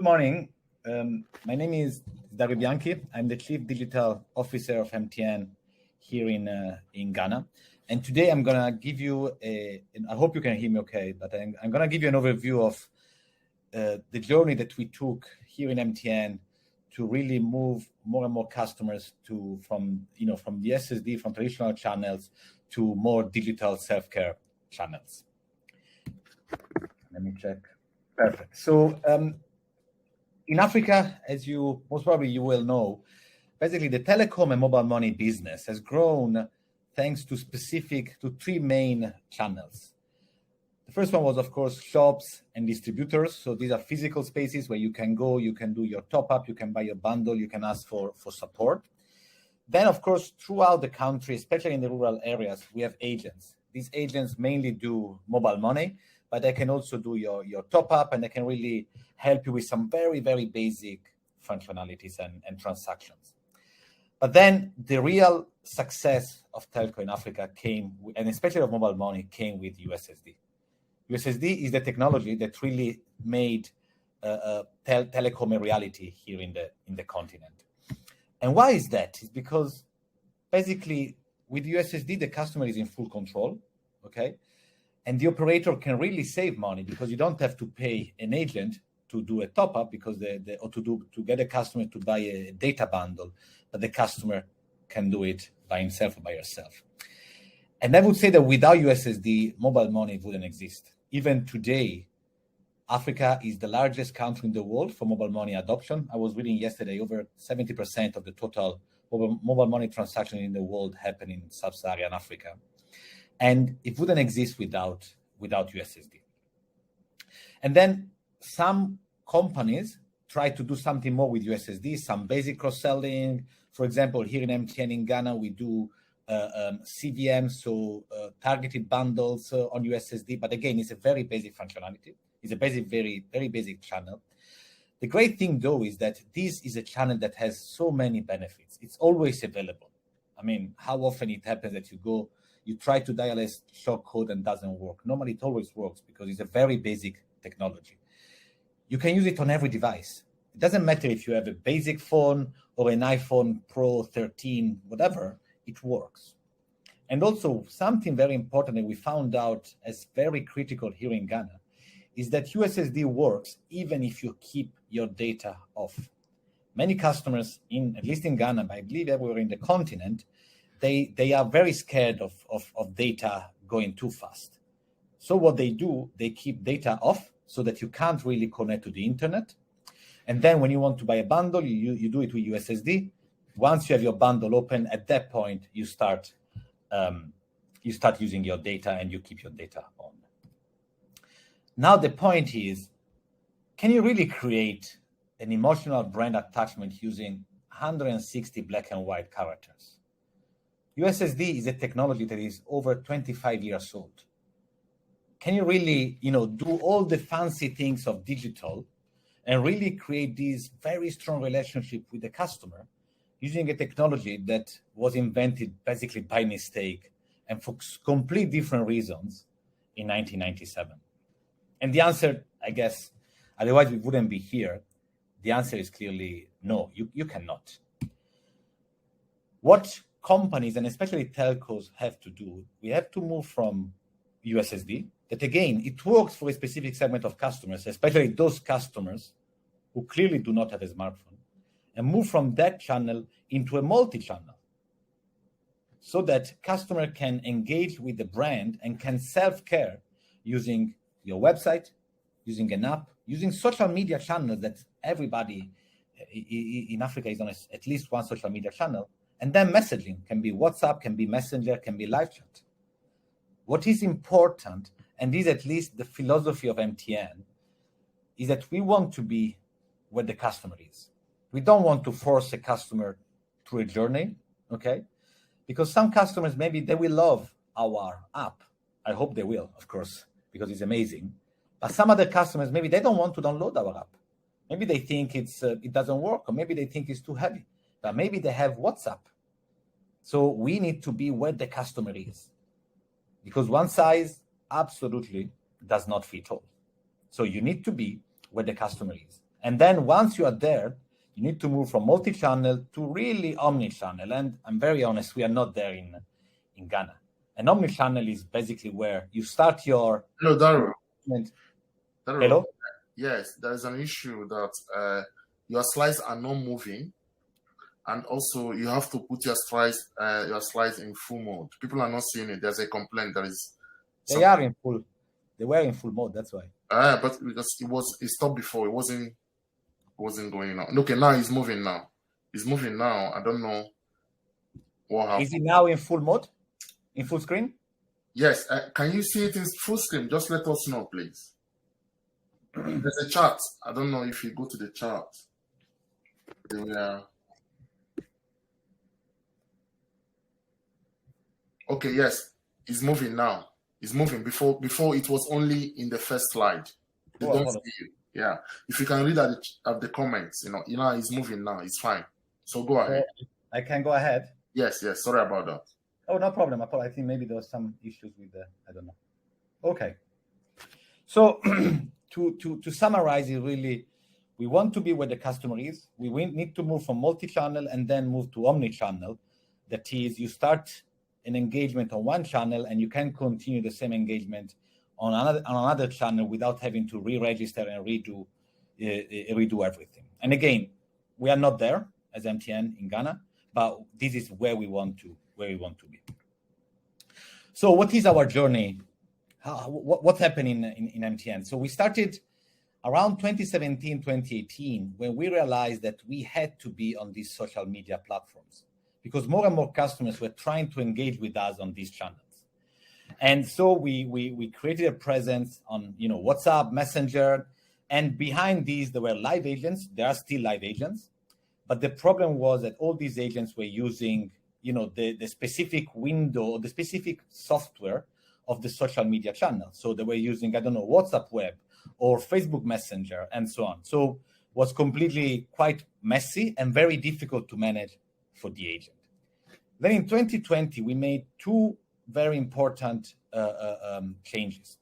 morning. My name is Dario Bianchi. I'm the Chief Digital Officer of MTN here in Ghana. And today I'm going to give you I hope you can hear me okay, but I'm going to give you an overview of the journey that we took here in MTN to really move more and more customers from the Ussd, from traditional channels to more digital self-care channels. Let me check. Perfect. So in Africa, as you most probably you will know, basically the telecom and mobile money business has grown thanks to three main channels. The first one was, of course, shops and distributors. So these are physical spaces where you can go, you can do your top up, you can buy your bundle, you can ask for support. Then, of course, throughout the country, especially in the rural areas, we have agents. These agents mainly do mobile money, but they can also do your top up, and they can really help you with some very, very basic functionalities and transactions. But then the real success of telco in Africa came, and especially of mobile money, came with Ussd. Ussd is the technology that really made telecom a reality here in the continent. And why is that? It's because basically with Ussd, the customer is in full control, okay? And the operator can really save money because you don't have to pay an agent to do a top up to get a customer to buy a data bundle, but the customer can do it by himself or by herself. And I would say that without Ussd, mobile money wouldn't exist. Even today, Africa is the largest country in the world for mobile money adoption. I was reading yesterday, over 70% of the total mobile money transactions in the world happen in sub-Saharan Africa. And it wouldn't exist without Ussd. And then some companies try to do something more with Ussd, some basic cross-selling. For example, here in MTN in Ghana, we do CVM, so targeted bundles on Ussd. But again, it's a very basic functionality. It's a very, very basic channel. The great thing, though, is that this is a channel that has so many benefits. It's always available. I mean, how often it happens that you try to dial a short code and doesn't work. Normally, it always works because it's a very basic technology. You can use it on every device. It doesn't matter if you have a basic phone or an iPhone Pro 13, whatever, it works. And also, something very important that we found out as very critical here in Ghana is that Ussd works even if you keep your data off. Many customers, at least in Ghana, but I believe everywhere in the continent, they are very scared of data going too fast. So what they do, they keep data off so that you can't really connect to the internet. And then when you want to buy a bundle, you do it with Ussd. Once you have your bundle open, at that point, you start using your data and you keep your data on. Now the point is, can you really create an emotional brand attachment using 160 black and white characters? Ussd is a technology that is over 25 years old. Can you really, do all the fancy things of digital and really create this very strong relationship with the customer using a technology that was invented basically by mistake and for complete different reasons in 1997? And the answer, I guess, otherwise we wouldn't be here. The answer is clearly no, you cannot. What companies, and especially telcos, have to do, we have to move from Ussd, that again, it works for a specific segment of customers, especially those customers who clearly do not have a smartphone, and move from that channel into a multi-channel so that customer can engage with the brand and can self-care using your website, using an app, using social media channels that everybody in Africa is on at least one social media channel. And then messaging can be WhatsApp, can be Messenger, can be live chat. What is important, and is at least the philosophy of MTN, is that we want to be where the customer is. We don't want to force a customer through a journey, okay? Because some customers, maybe they will love our app. I hope they will, of course, because it's amazing. But some other customers, maybe they don't want to download our app. Maybe they think it doesn't work, or maybe they think it's too heavy. But maybe they have WhatsApp. So we need to be where the customer is. Because one size absolutely does not fit all. So you need to be where the customer is. And then once you are there, you need to move from multi-channel to really omni-channel. And I'm very honest, we are not there in Ghana. An omni-channel is basically where you start your... Hello, Daryl. Hello? Yes, there's an issue that your slides are not moving. And also, you have to put your slides in full mode. People are not seeing it. There's a complaint. They are in full. They were in full mode. That's why. But because it stopped before. It wasn't going on. Okay, now it's moving now. It's moving now. I don't know what happened. Is it now in full mode? In full screen? Yes. Can you see it in full screen? Just let us know, please. There's a chart. I don't know if you go to the chart. Okay, yes. It's moving now. It's moving. Before it was only in the first slide. They don't see you. Yeah. If you can read at the comments, it's moving now. It's fine. So go ahead. I can go ahead. Yes. Sorry about that. Oh, no problem. I think maybe there was some issues with I don't know. Okay. So to summarize it, really, we want to be where the customer is. We need to move from multi-channel and then move to omni-channel. That is, you start an engagement on one channel and you can continue the same engagement on another channel without having to re-register and redo everything. And again, we are not there as MTN in Ghana, but this is where we want to be. So what is our journey? What happened in MTN? So we started around 2017, 2018, when we realized that we had to be on these social media platforms because more and more customers were trying to engage with us on these channels. And so we created a presence on WhatsApp, Messenger, and behind these there were live agents. There are still live agents, but the problem was that all these agents were using the specific window or the specific software of the social media channel. So they were using WhatsApp Web or Facebook Messenger and so on. So it was completely quite messy and very difficult to manage for the agent. Then in 2020 we made two very important changes.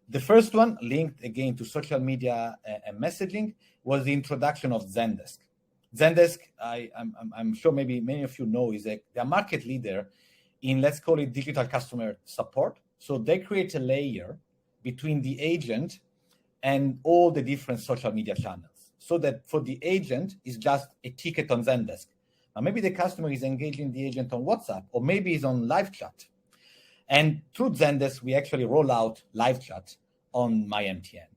The first one, linked again to social media and messaging, was the introduction of Zendesk. Zendesk, I'm sure maybe many of you know, is a market leader in, let's call it, digital customer support. So they create a layer between the agent and all the different social media channels, so that for the agent is just a ticket on Zendesk. Now maybe the customer is engaging the agent on WhatsApp, or maybe is on live chat. And through Zendesk, we actually roll out live chat on MyMTN.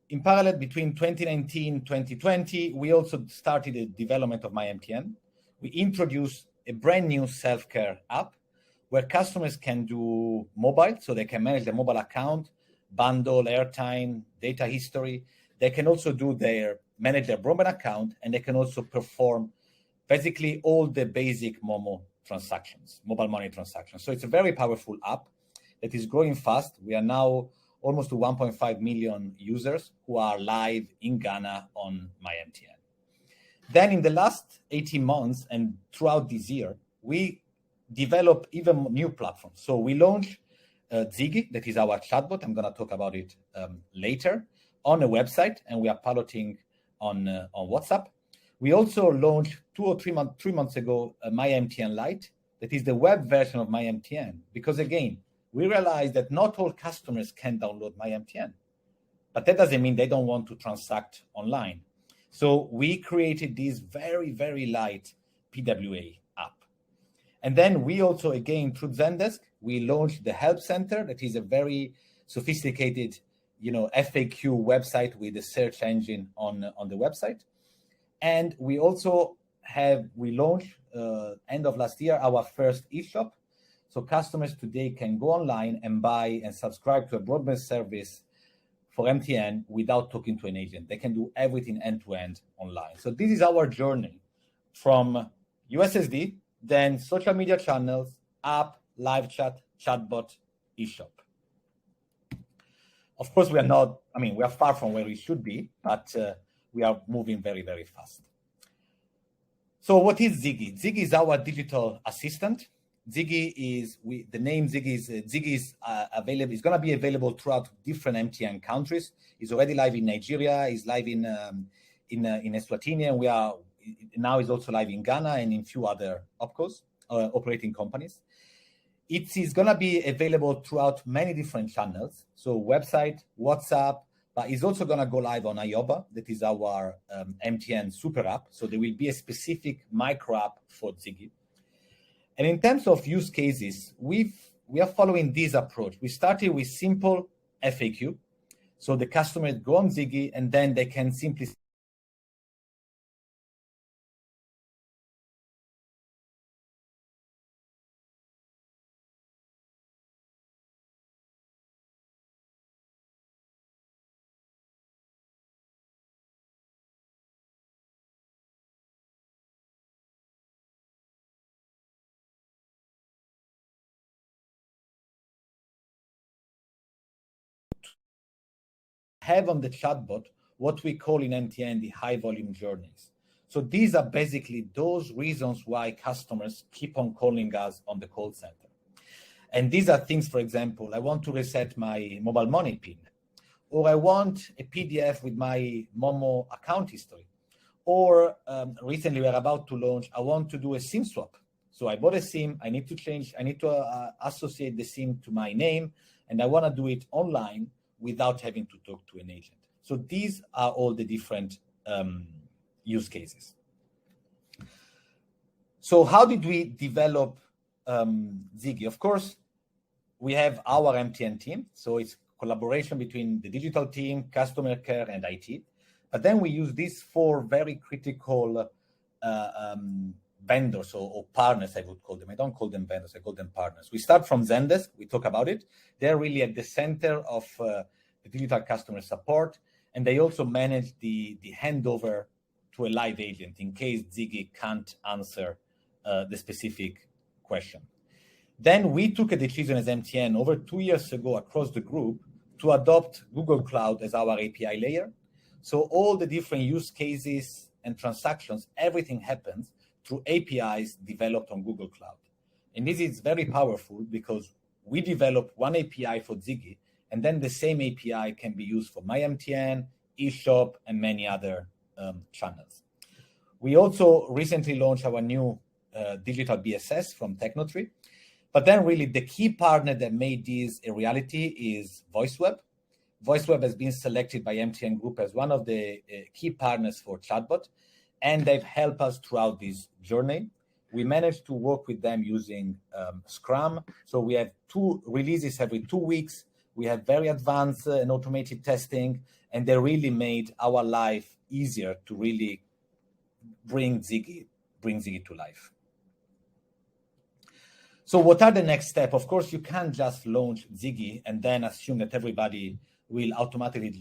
In parallel, between 2019 2020, we also started the development of MyMTN. We introduced a brand new self-care app where customers can do mobile, so they can manage their mobile account, bundle, airtime, data history. They can also manage their broadband account, and they can also perform basically all the basic mobile money transactions. So it's a very powerful app that is growing fast. We are now almost to 1.5 million users who are live in Ghana on MyMTN. Then in the last 18 months and throughout this year, we develop even new platforms. So we launched Ziggy, that is our chatbot. I'm going to talk about it later, on a website, and we are piloting on WhatsApp. We also launched 2 or 3 months ago MyMTN Lite, that is the web version of MyMTN, because again, we realized that not all customers can download MyMTN, but that doesn't mean they don't want to transact online. So we created this very, very light PWA app. And then we also, again, through Zendesk, we launched the Help Center, that is a very sophisticated, FAQ website with a search engine on the website. And we also we launched end of last year our first eShop. So customers today can go online and buy and subscribe to a broadband service for MTN without talking to an agent. They can do everything end-to-end online. So this is our journey from Ussd, then social media channels, app, live chat, chatbot, eShop. Of course, we are far from where we should be, but we are moving very, very fast. So what is Ziggy? Ziggy is our digital assistant Ziggy is the name Ziggy is available. It's going to be available throughout different MTN countries. It's already live in Nigeria. It's live in Eswatini, and we are now is also live in Ghana and in few other opcos, operating companies. It is going to be available throughout many different channels. So website, WhatsApp, but it's also going to go live on Ioba. That is our MTN super app. So there will be a specific micro app for Ziggy. And in terms of use cases, we are following this approach. We started with simple FAQ. So the customers go on Ziggy and then they can simply have on the chatbot what we call in MTN the high volume journeys. So these are basically those reasons why customers keep on calling us on the call center. And these are things, for example, I want to reset my mobile money PIN, or I want a PDF with my Momo account history, or recently we're about to launch, I want to do a SIM swap. So I bought a SIM, I need to associate the SIM to my name, and I want to do it online without having to talk to an agent. So these are all the different use cases. So how did we develop Ziggy? Of course, we have our MTN team. So it's collaboration between the digital team, customer care, and IT. But then we use these four very critical vendors or partners, I would call them. I don't call them vendors, I call them partners. We start from Zendesk, we talk about it. They're really at the center of the digital customer support, and they also manage the handover to a live agent in case Ziggy can't answer the specific question. Then we took a decision as MTN over 2 years ago across the group to adopt Google Cloud as our API layer. So all the different use cases and transactions, everything happens through APIs developed on Google Cloud. And this is very powerful because we develop one API for Ziggy, and then the same API can be used for MyMTN, eShop, and many other channels. We also recently launched our new digital BSS from Tecnotree. But then really the key partner that made this a reality is VoiceWeb. VoiceWeb has been selected by MTN Group as one of the key partners for Chatbot, and they've helped us throughout this journey. We managed to work with them using Scrum. So we have 2 releases every 2 weeks. We have very advanced and automated testing, and they really made our life easier to really bring Ziggy to life. So what are the next steps? Of course, you can't just launch Ziggy and then assume that everybody will automatically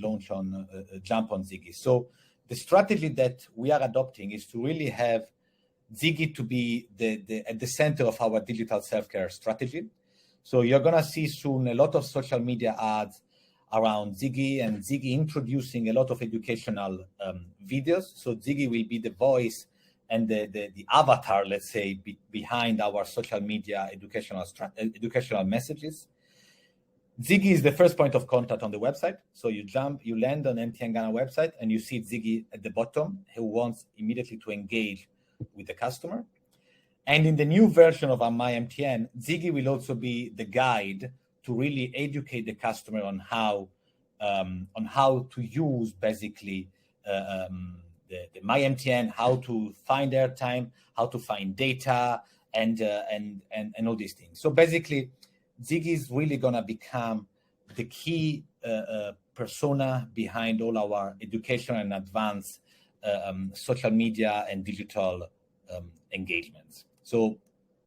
jump on Ziggy. So the strategy that we are adopting is to really have Ziggy to be at the center of our digital self-care strategy. So you're going to see soon a lot of social media ads around Ziggy, and Ziggy introducing a lot of educational videos. So Ziggy will be the voice and the avatar, let's say, behind our social media educational messages. Ziggy is the first point of contact on the website. So you land on MTN Ghana website, and you see Ziggy at the bottom, who wants immediately to engage with the customer. And in the new version of our MyMTN, Ziggy will also be the guide to really educate the customer on how to use basically the MyMTN, how to find airtime, how to find data, and all these things. So basically, Ziggy is really going to become the key persona behind all our education and advanced social media and digital engagements. So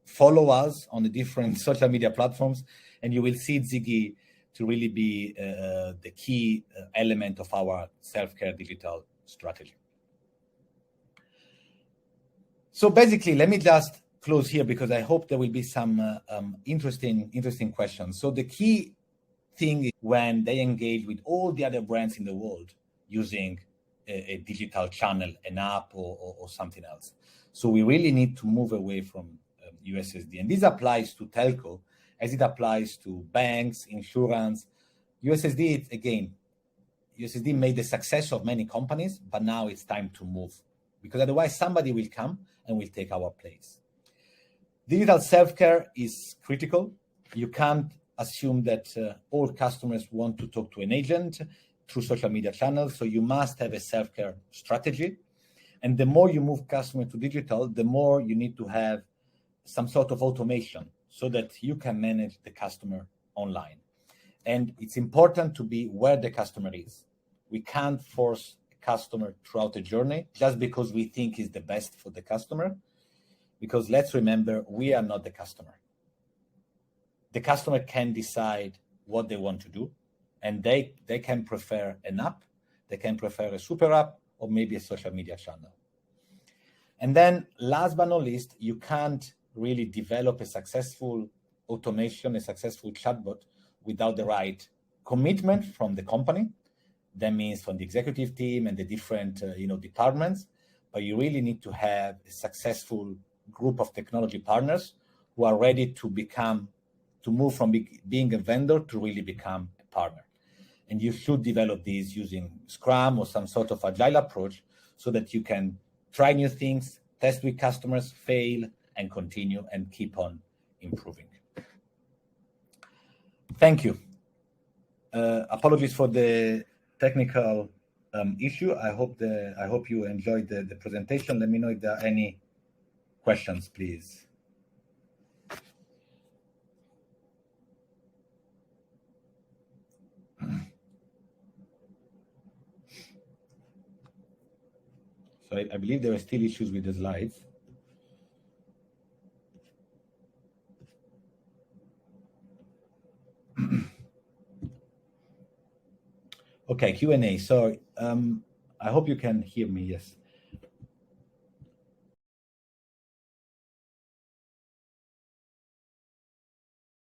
follow us on the different social media platforms, and you will see Ziggy to really be the key element of our self-care digital strategy. So basically, let me just close here because I hope there will be some interesting questions. So the key thing is when they engage with all the other brands in the world using a digital channel, an app, or something else. So we really need to move away from USSD. And this applies to telco as it applies to banks, insurance. USSD made the success of many companies, but now it's time to move, because otherwise somebody will come and will take our place. Digital self-care is critical. You can't assume that all customers want to talk to an agent through social media channels, so you must have a self-care strategy. And the more you move customer to digital, the more you need to have some sort of automation so that you can manage the customer online. And it's important to be where the customer is. We can't force a customer throughout the journey just because we think is the best for the customer, because let's remember, we are not the customer. The customer can decide what they want to do, and they can prefer an app, they can prefer a super app, or maybe a social media channel. And then last but not least, you can't really develop a successful automation, a successful chatbot without the right commitment from the company. That means from the executive team and the different departments. But you really need to have a successful group of technology partners who are ready to move from being a vendor to really become a partner. And you should develop these using Scrum or some sort of agile approach so that you can try new things, test with customers, fail, and continue and keep on improving. Thank you. Apologies for the technical issue. I hope you enjoyed the presentation. Let me know if there are any questions, please. So I believe there are still issues with the slides. Okay, Q&A. So I hope you can hear me, yes.